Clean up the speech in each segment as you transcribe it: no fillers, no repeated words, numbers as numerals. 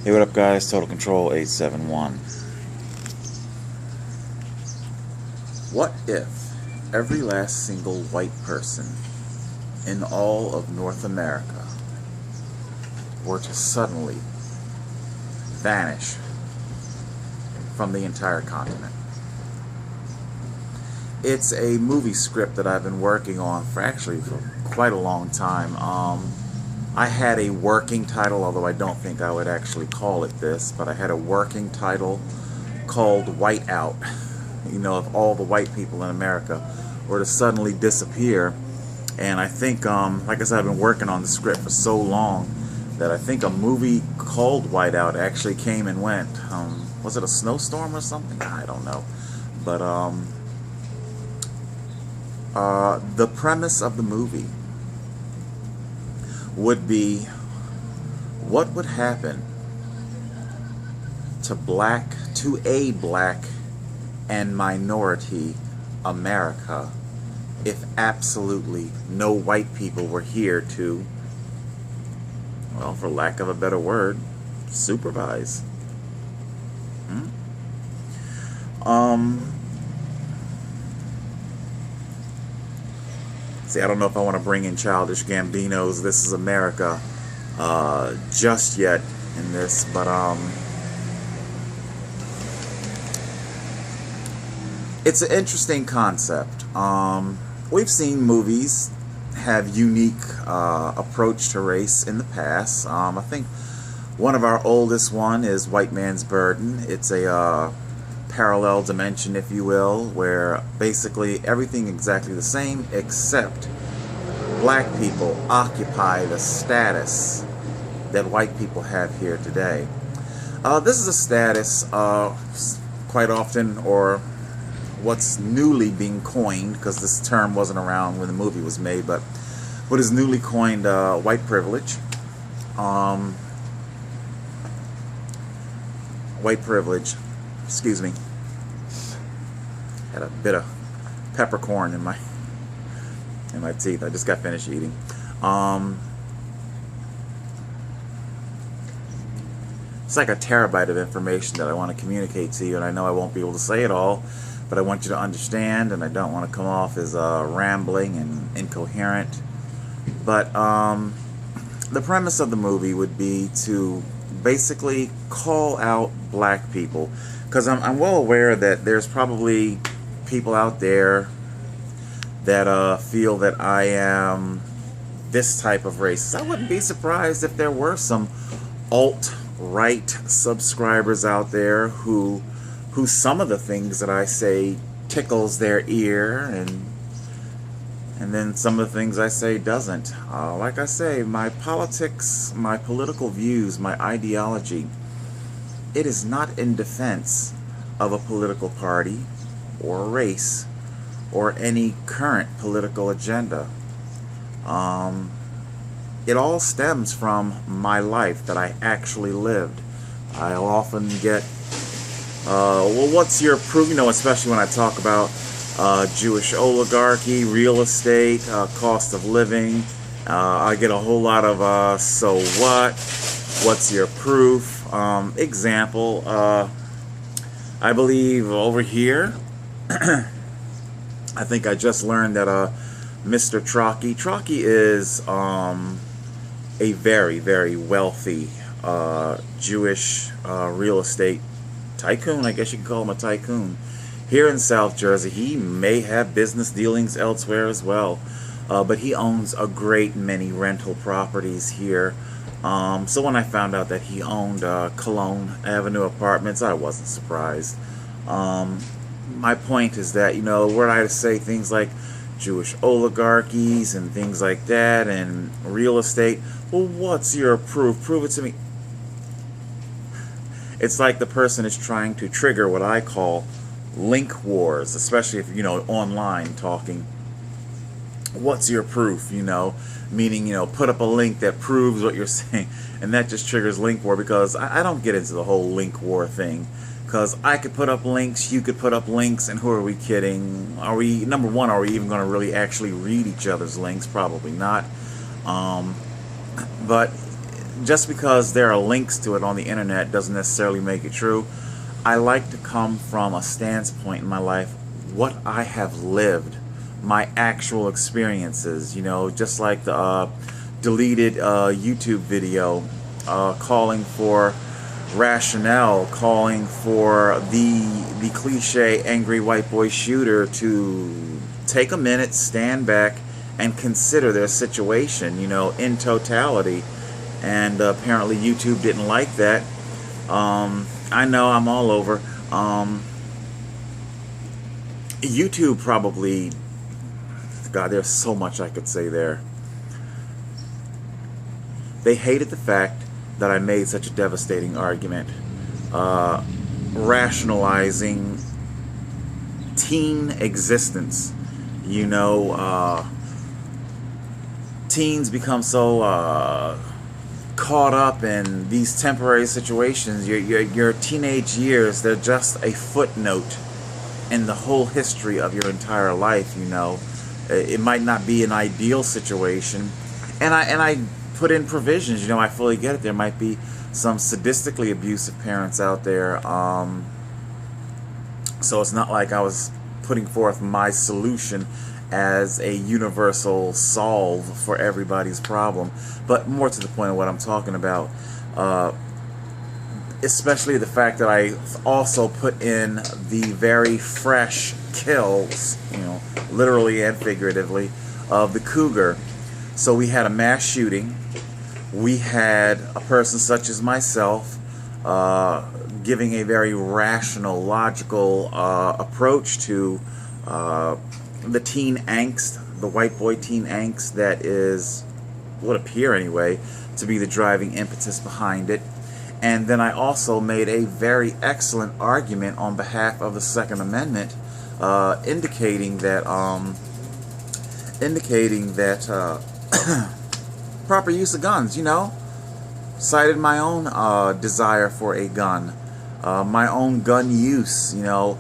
Hey, what up, guys? Total Control 871. What if every last single white person in all of North America were to suddenly vanish from the entire continent? It's a movie script that I've been working on for quite a long time. I had a working title, although I don't think I would actually call it this, but I had a working title called Whiteout. You know, if all the white people in America were to suddenly disappear. And I think, like I said, I've been working on the script for so long that I think a movie called Whiteout actually came and went. Was it a snowstorm or something? I don't know. But the premise of the movie would be, what would happen to a black and minority America if absolutely no white people were here to, well, for lack of a better word, supervise. See, I don't know if I want to bring in Childish Gambino's "This Is America" just yet in this, but it's an interesting concept. We've seen movies have unique approach to race in the past. I think one of our oldest one is White Man's Burden. It's a parallel dimension, if you will, where basically everything exactly the same except black people occupy the status that white people have here today. This is a status quite often, or what's newly being coined, because this term wasn't around when the movie was made, but what is newly coined white privilege. White privilege, excuse me, had a bit of peppercorn in my teeth. I just got finished eating. It's like a terabyte of information that I want to communicate to you, and I know I won't be able to say it all, but I want you to understand, and I don't want to come off as rambling and incoherent. But the premise of the movie would be to basically call out black people, because I'm well aware that there's probably people out there that feel that I am this type of racist. I wouldn't be surprised if there were some alt-right subscribers out there who some of the things that I say tickles their ear, and then some of the things I say doesn't. Like I say, my politics, my political views, my ideology, it is not in defense of a political party or a race or any current political agenda. It all stems from my life that I actually lived. I'll often get, well, what's your proof? You know, especially when I talk about Jewish oligarchy, real estate, cost of living. I get a whole lot of, so what? What's your proof? Example, I believe over here, I think I just learned that Mr. Trocchi is a very, very wealthy Jewish real estate tycoon. I guess you could call him a tycoon. Here in South Jersey, he may have business dealings elsewhere as well, but he owns a great many rental properties here. So when I found out that he owned Cologne Avenue Apartments, I wasn't surprised. My point is that, you know, were I to say things like Jewish oligarchies and things like that and real estate, well, what's your proof? Prove it to me. It's like the person is trying to trigger what I call link wars, especially if, you know, online talking. What's your proof? You know, meaning, you know, put up a link that proves what you're saying, and that just triggers link war, because I don't get into the whole link war thing, because I could put up links, you could put up links, and who are we kidding? Are we, number one, are we even going to really actually read each other's links? Probably not. But just because there are links to it on the internet doesn't necessarily make it true. I like to come from a stance point in my life, what I have lived, my actual experiences, you know, just like the deleted YouTube video calling for rationale, calling for the cliche angry white boy shooter to take a minute, stand back, and consider their situation, you know, in totality. And apparently YouTube didn't like that. I know I'm all over. YouTube probably, God, there's so much I could say there. They hated the fact that I made such a devastating argument, rationalizing teen existence. You know, teens become so caught up in these temporary situations. Your teenage years, they're just a footnote in the whole history of your entire life. You know, it might not be an ideal situation, and I put in provisions. You know, I fully get it. There might be some sadistically abusive parents out there, so it's not like I was putting forth my solution as a universal solve for everybody's problem. But more to the point of what I'm talking about, especially the fact that I also put in the very fresh kills, you know, literally and figuratively, of the Cougar. So we had a mass shooting. We had a person such as myself giving a very rational, logical approach to the teen angst, the white boy teen angst that would appear anyway, to be the driving impetus behind it. And then I also made a very excellent argument on behalf of the Second Amendment, indicating that proper use of guns, you know. Cited my own desire for a gun, my own gun use, you know.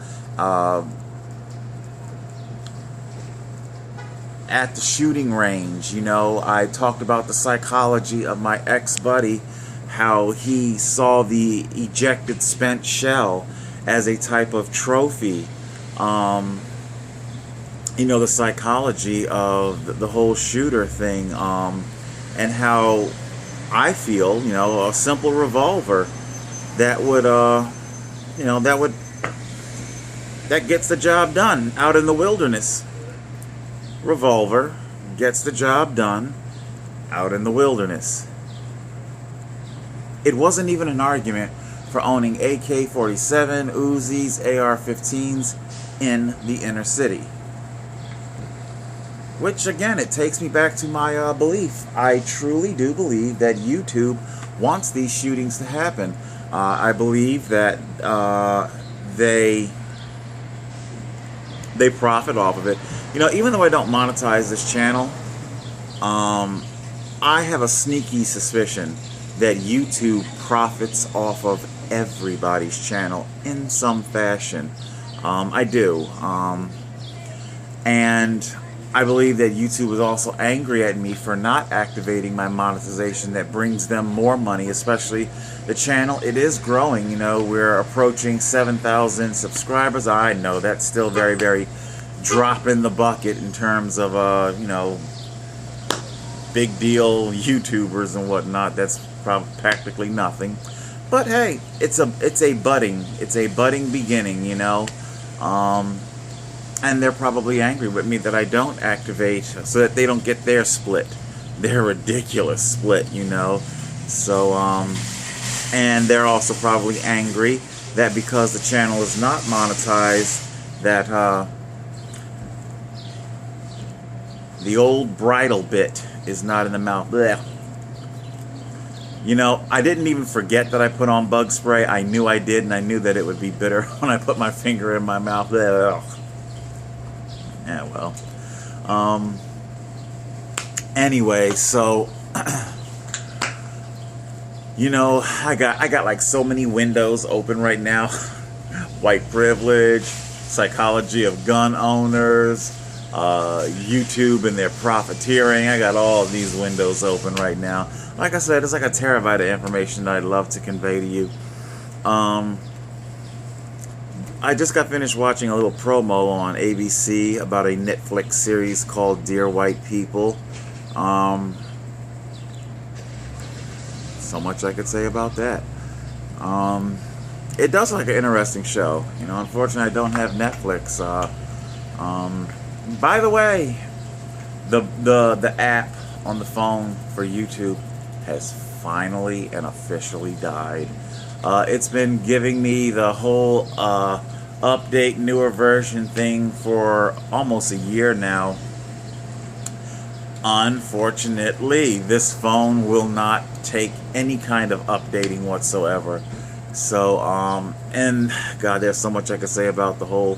At the shooting range, you know, I talked about the psychology of my ex-buddy, how he saw the ejected spent shell as a type of trophy. You know, the psychology of the whole shooter thing, and how I feel, you know, a simple revolver that would, you know, that gets the job done out in the wilderness. Revolver gets the job done out in the wilderness. It wasn't even an argument for owning AK-47, Uzis, AR-15s in the inner city. Which, again, it takes me back to my belief. I truly do believe that YouTube wants these shootings to happen. I believe that they profit off of it. You know, even though I don't monetize this channel, I have a sneaky suspicion that YouTube profits off of everybody's channel in some fashion. I do. And I believe that YouTube is also angry at me for not activating my monetization that brings them more money, especially the channel. It is growing, you know, we're approaching 7,000 subscribers. I know that's still very, very drop in the bucket in terms of, you know, big deal YouTubers and whatnot. That's practically nothing. But hey, it's a budding beginning, you know. And they're probably angry with me that I don't activate, so that they don't get their split, their ridiculous split, you know. So, and they're also probably angry that because the channel is not monetized, that the old bridle bit is not in the mouth. Blech. You know, I didn't even forget that I put on bug spray. I knew I did, and I knew that it would be bitter when I put my finger in my mouth. Blech. Yeah, well. Anyway, so you know, I got like so many windows open right now. White privilege, psychology of gun owners, YouTube and their profiteering. I got all of these windows open right now. Like I said, it's like a terabyte of information that I'd love to convey to you. I just got finished watching a little promo on ABC about a Netflix series called Dear White People. So much I could say about that. It does look like an interesting show. You know, unfortunately, I don't have Netflix. By the way, the app on the phone for YouTube has finally and officially died. It's been giving me the whole update, newer version thing for almost a year now. Unfortunately, this phone will not take any kind of updating whatsoever. So, and God, there's so much I could say about the whole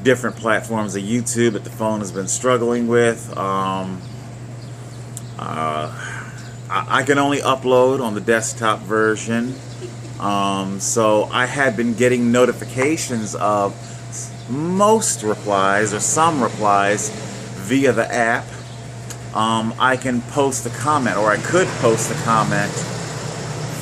different platforms of YouTube that the phone has been struggling with. I can only upload on the desktop version. So I had been getting notifications of most replies or some replies via the app. I can post a comment, or I could post a comment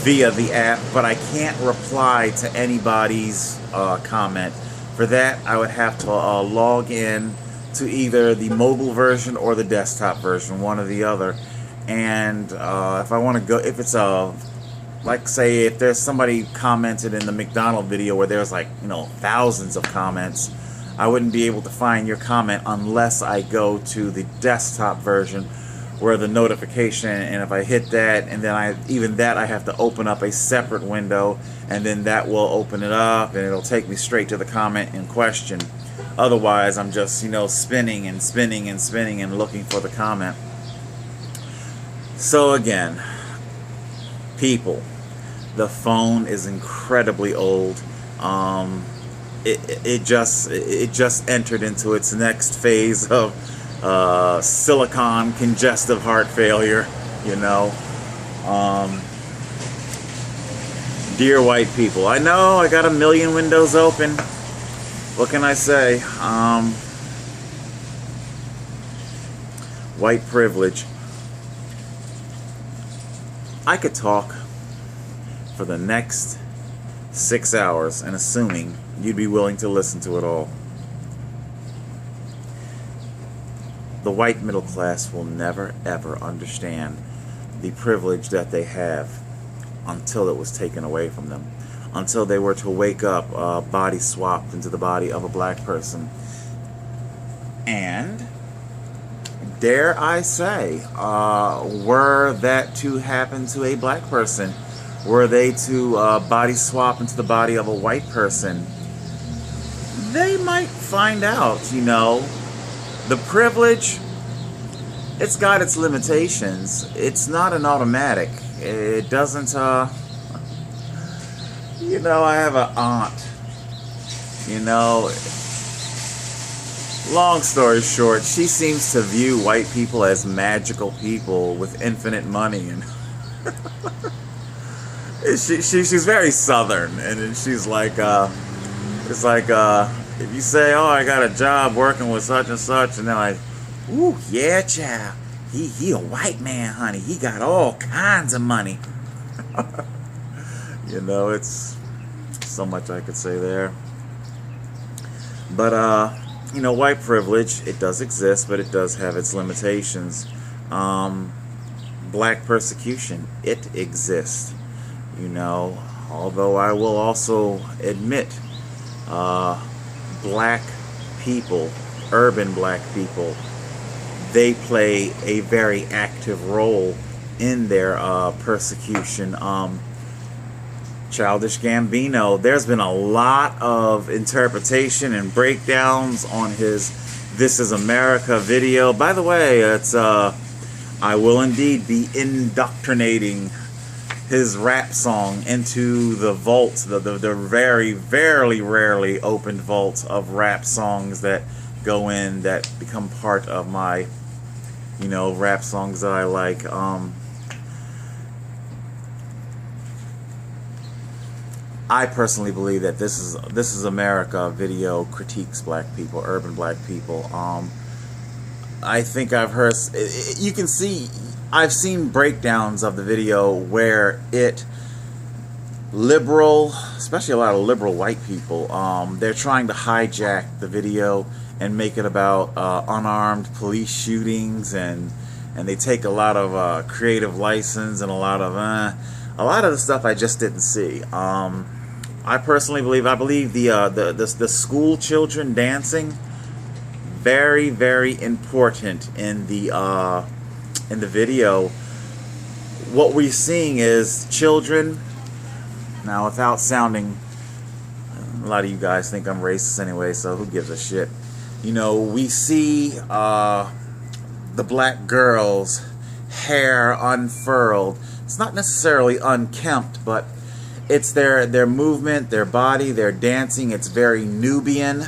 via the app, but I can't reply to anybody's comment. For that, I would have to log in to either the mobile version or the desktop version, one or the other. And if I want to go, if it's like say if there's somebody commented in the McDonald video where there's like, you know, thousands of comments, I wouldn't be able to find your comment unless I go to the desktop version where the notification, and if I hit that, and then I have to open up a separate window, and then that will open it up and it'll take me straight to the comment in question. Otherwise, I'm just, you know, spinning and spinning and spinning and looking for the comment. So again, people, the phone is incredibly old. It just entered into its next phase of silicon congestive heart failure, you know. Dear white people, I know I got a million windows open. What can I say? White privilege. I could talk for the next 6 hours, and assuming you'd be willing to listen to it all. The white middle class will never ever understand the privilege that they have until it was taken away from them. Until they were to wake up body swapped into the body of a black person. And dare I say, were that to happen to a black person, were they to body swap into the body of a white person, they might find out, you know, the privilege, it's got its limitations. It's not an automatic. It doesn't, you know, I have an aunt, you know, long story short, she seems to view white people as magical people with infinite money, and she's very southern, and she's like, it's like, if you say, oh, I got a job working with such and such, and they're like, ooh, yeah, child, he a white man, honey, he got all kinds of money. You know, it's so much I could say there. But, you know, white privilege, it does exist, but it does have its limitations. Black persecution, it exists. You know, although I will also admit, black people, urban black people, they play a very active role in their persecution. Childish Gambino, there's been a lot of interpretation and breakdowns on his This Is America video. By the way, it's I will indeed be indoctrinating his rap song into the vault, the very, very rarely opened vault of rap songs that go in, that become part of my, you know, rap songs that I like. I personally believe that This Is America video critiques black people, urban black people. I think I've heard, you can see, I've seen breakdowns of the video where liberal, especially a lot of liberal white people, they're trying to hijack the video and make it about unarmed police shootings, and they take a lot of creative license and a lot of the stuff I just didn't see. I personally believe the school children dancing, very, very important in the video. What we're seeing is children. Now, without sounding, a lot of you guys think I'm racist anyway, so who gives a shit? You know, we see the black girls' hair unfurled. It's not necessarily unkempt, but it's their movement, their body, their dancing. It's very Nubian.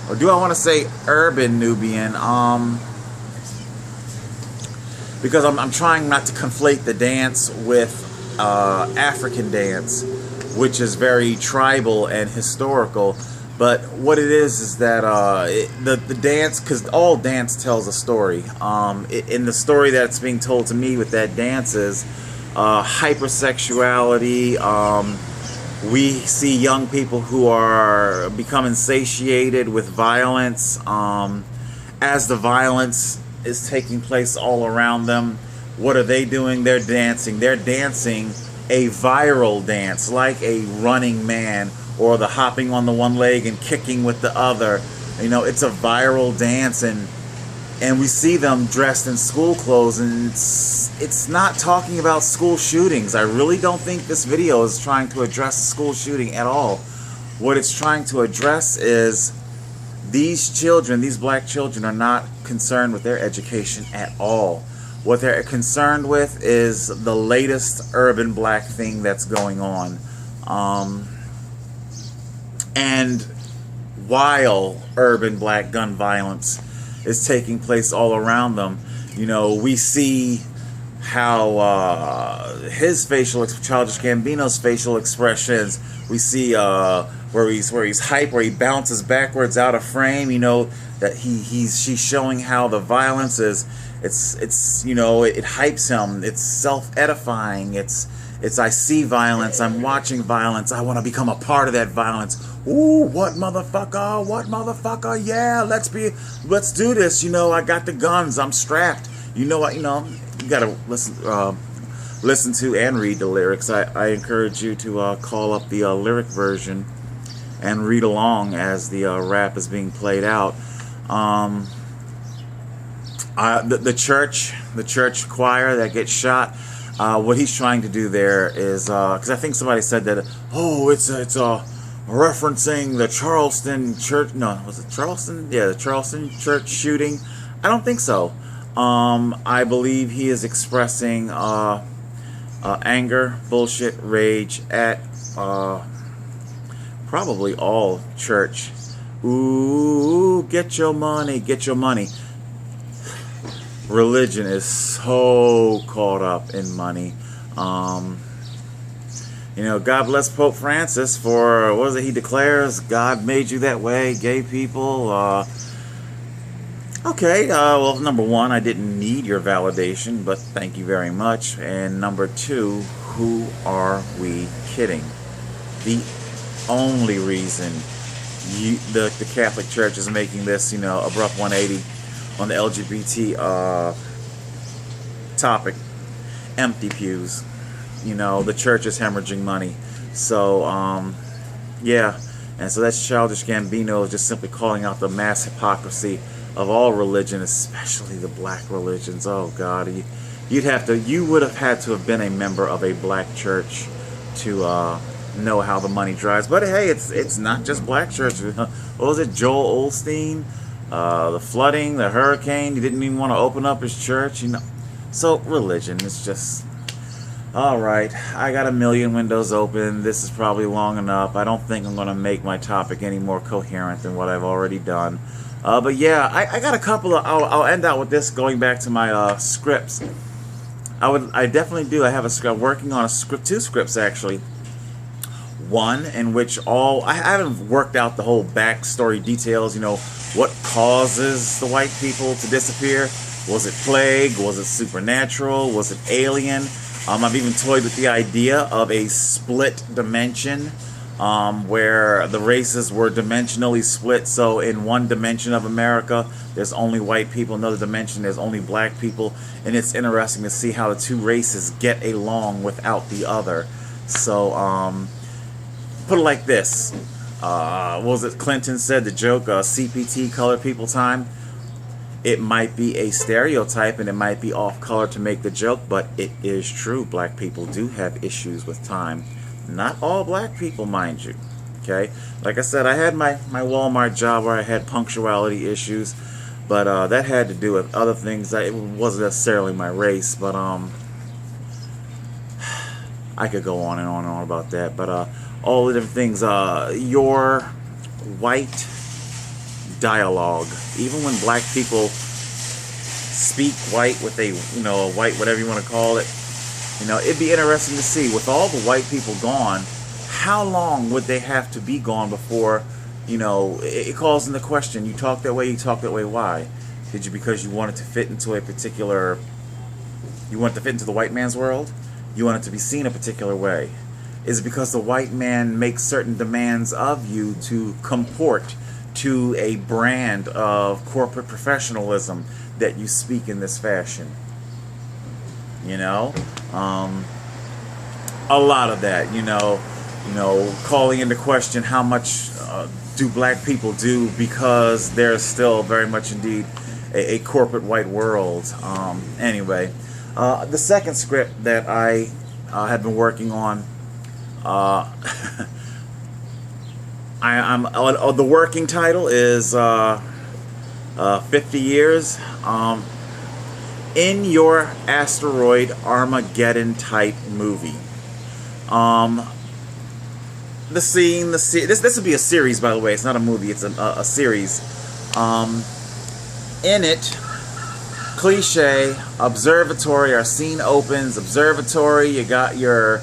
Or do I want to say urban Nubian? Because I'm trying not to conflate the dance with African dance, which is very tribal and historical. But what it is that the dance, because all dance tells a story. In the story that's being told to me with that dance is hypersexuality. We see young people who are becoming satiated with violence. As the violence is taking place all around them, what are they doing? They're dancing. They're dancing a viral dance, like a running man, or the hopping on the one leg and kicking with the other. You know, it's a viral dance, and we see them dressed in school clothes, and it's not talking about school shootings. I really don't think this video is trying to address school shooting at all. What it's trying to address is these children, these black children, are not concerned with their education at all. What they're concerned with is the latest urban black thing that's going on. And while urban black gun violence is taking place all around them, you know, we see how his Childish Gambino's facial expressions. We see where he's hype, where he bounces backwards out of frame. You know that she's showing how the violence is. It's you know, it hypes him. It's self-edifying. It's I see violence. I'm watching violence. I want to become a part of that violence. Ooh, what motherfucker? What motherfucker? Yeah, let's do this. You know, I got the guns. I'm strapped. You know what? You know, you gotta listen to and read the lyrics. I encourage you to call up the lyric version and read along as the rap is being played out. The church choir that gets shot. What he's trying to do there is, because I think somebody said that, oh, it's referencing the Charleston church. No, was it Charleston? Yeah, the Charleston church shooting. I don't think so. I believe he is expressing anger, bullshit, rage at probably all church. Ooh, get your money, get your money. Religion is so caught up in money. You know, God bless Pope Francis for, what is it he declares? God made you that way, gay people. Okay, well, number one, I didn't need your validation, but thank you very much. And number two, who are we kidding? The only reason the Catholic Church is making this, you know, abrupt 180 on the LGBT topic, empty pews. You know, the church is hemorrhaging money. So, yeah. And so that's Childish Gambino just simply calling out the mass hypocrisy of all religion, especially the black religions. Oh God, you would have had to have been a member of a black church to know how the money drives. But hey, it's not just black churches. What was it, Joel Osteen? The flooding, the hurricane. He didn't even want to open up his church. You know, so religion is just. All right, I got a million windows open. This is probably long enough. I don't think I'm going to make my topic any more coherent than what I've already done. But yeah, I got a couple of. I'll end out with this, going back to my scripts. I definitely do. I have a script. I'm working on a script, two scripts actually. one in which I haven't worked out the whole backstory details, you know, what causes the white people to disappear. Was it plague? Was it supernatural? Was it alien? I've even toyed with the idea of a split dimension, where the races were dimensionally split. So in one dimension of America, there's only white people. Another dimension, there's only black people. And it's interesting to see how the two races get along without the other. So, put it like this. What was it Clinton said, the joke, CPT, colored people time? It might be a stereotype and it might be off color to make the joke, but it is true. Black people do have issues with time. Not all black people, mind you. Okay? Like I said, I had my Walmart job where I had punctuality issues, but that had to do with other things. It wasn't necessarily my race, but I could go on and on and on about that. But all the different things. Your white dialogue, even when black people speak white with a, you know, a white, whatever you want to call it, you know, it'd be interesting to see, with all the white people gone, how long would they have to be gone before, you know, it calls into question, you talk that way, why? Did you, because you wanted to fit into a particular, you wanted to fit into the white man's world? You wanted to be seen a particular way? Is it because the white man makes certain demands of you to comport to a brand of corporate professionalism that you speak in this fashion? You know, a lot of that, you know, calling into question how much do black people do, because there's still very much indeed a corporate white world. Anyway, the second script that I had been working on, the working title is 50 Years. In your asteroid Armageddon type movie. This would be a series, by the way. It's not a movie. It's a series. In it, cliche, observatory. Our scene opens, observatory. You got your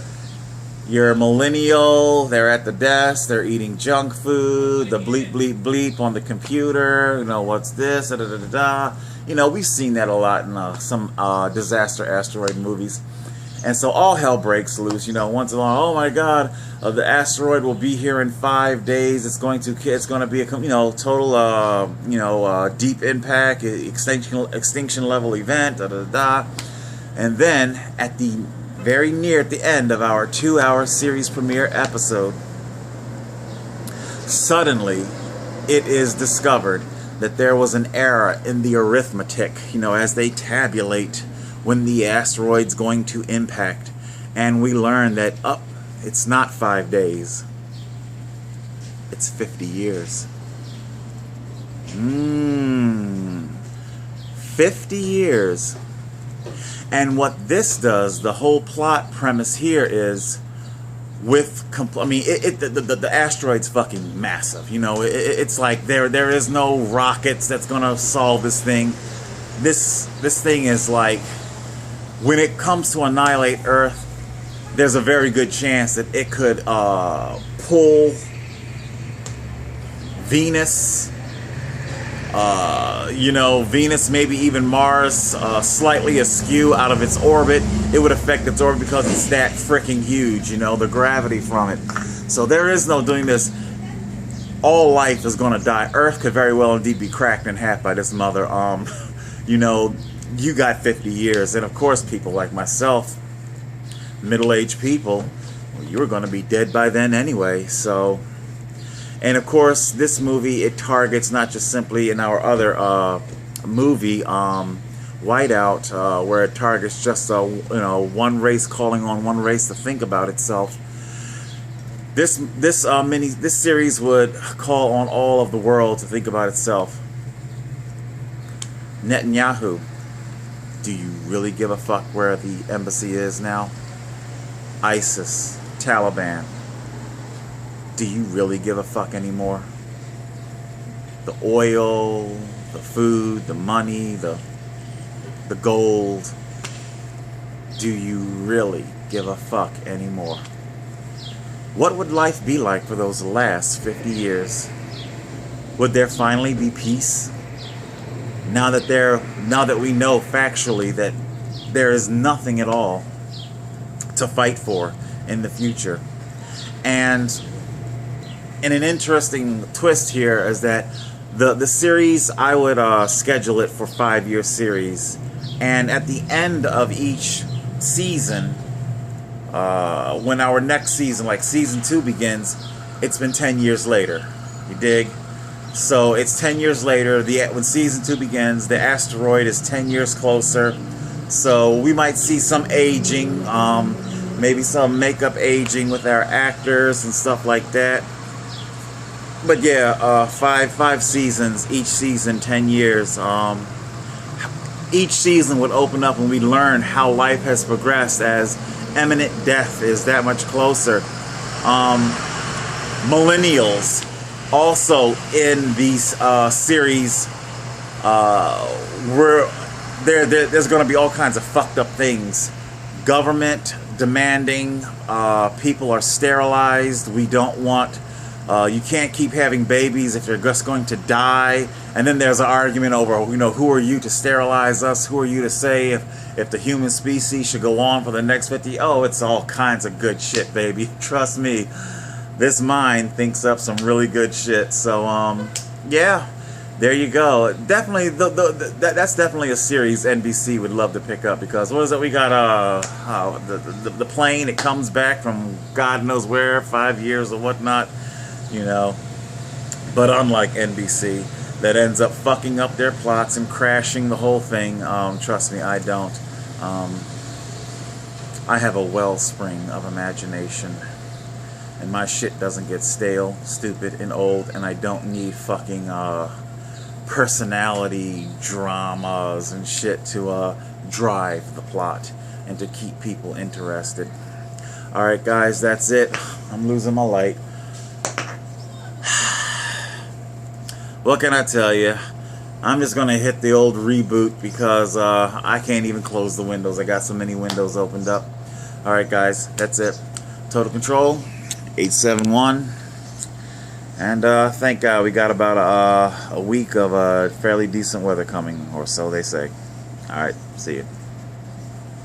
millennial. They're at the desk. They're eating junk food. The bleep bleep bleep on the computer. You know, what's this? Da da da da da. You know, we've seen that a lot in some disaster asteroid movies. And so all hell breaks loose. You know, once along, oh my God, the asteroid will be here in 5 days. It's going to be a, you know, total, deep impact, extinction level event. Da da da. And then at the very near at the end of our 2-hour series premiere episode, suddenly it is discovered that there was an error in the arithmetic, you know, as they tabulate when the asteroid's going to impact. And we learn that, it's not 5 days. It's 50 years. 50 years. And what this does, the whole plot premise here is, the asteroid's fucking massive. You know, it's like there is no rockets that's gonna solve this thing. This thing is like, when it comes to annihilate Earth, there's a very good chance that it could pull Venus, Venus, maybe even Mars, slightly askew out of its orbit. It would affect its orbit because it's that freaking huge, you know, the gravity from it. So there is no doing this. All life is going to die. Earth could very well indeed be cracked in half by this mother. You got 50 years. And of course, people like myself, middle-aged people, well, you were going to be dead by then anyway. So, and of course, this movie, it targets not just simply in our other movie, Whiteout, where it targets just one race calling on one race to think about itself. This series would call on all of the world to think about itself. Netanyahu, do you really give a fuck where the embassy is now? ISIS, Taliban, do you really give a fuck anymore? The oil, the food, the money, the gold, do you really give a fuck anymore? What would life be like for those last 50 years? Would there finally be peace? Now that we know factually that there is nothing at all to fight for in the future. And an interesting twist here is that the series, I would schedule it for 5-year series, and at the end of each season, when our next season, like season 2 begins, it's been 10 years later. You dig? So it's 10 years later. When season 2 begins, the asteroid is 10 years closer. So we might see some aging, maybe some makeup aging with our actors and stuff like that. But yeah, five seasons, each season 10 years. Each season would open up and we learn how life has progressed as imminent death is that much closer. Millennials also in these series, there's going to be all kinds of fucked up things. Government demanding people are sterilized. We don't want, you can't keep having babies if you're just going to die. And then there's an argument over, who are you to sterilize us? Who are you to say if the human species should go on for the next 50? Oh, it's all kinds of good shit, baby. Trust me. This mind thinks up some really good shit. So, yeah, there you go. Definitely, that's definitely a series NBC would love to pick up, because what is it? We got the plane. It comes back from God knows where, 5 years or whatnot, But unlike NBC, that ends up fucking up their plots and crashing the whole thing. Trust me, I don't. I have a wellspring of imagination. And my shit doesn't get stale, stupid, and old, and I don't need fucking personality dramas and shit to drive the plot and to keep people interested. Alright guys, that's it. I'm losing my light. What can I tell you? I'm just going to hit the old reboot because I can't even close the windows. I got so many windows opened up. Alright guys, that's it. Total Control 871, and thank God we got about a week of fairly decent weather coming, or so they say. Alright, see you.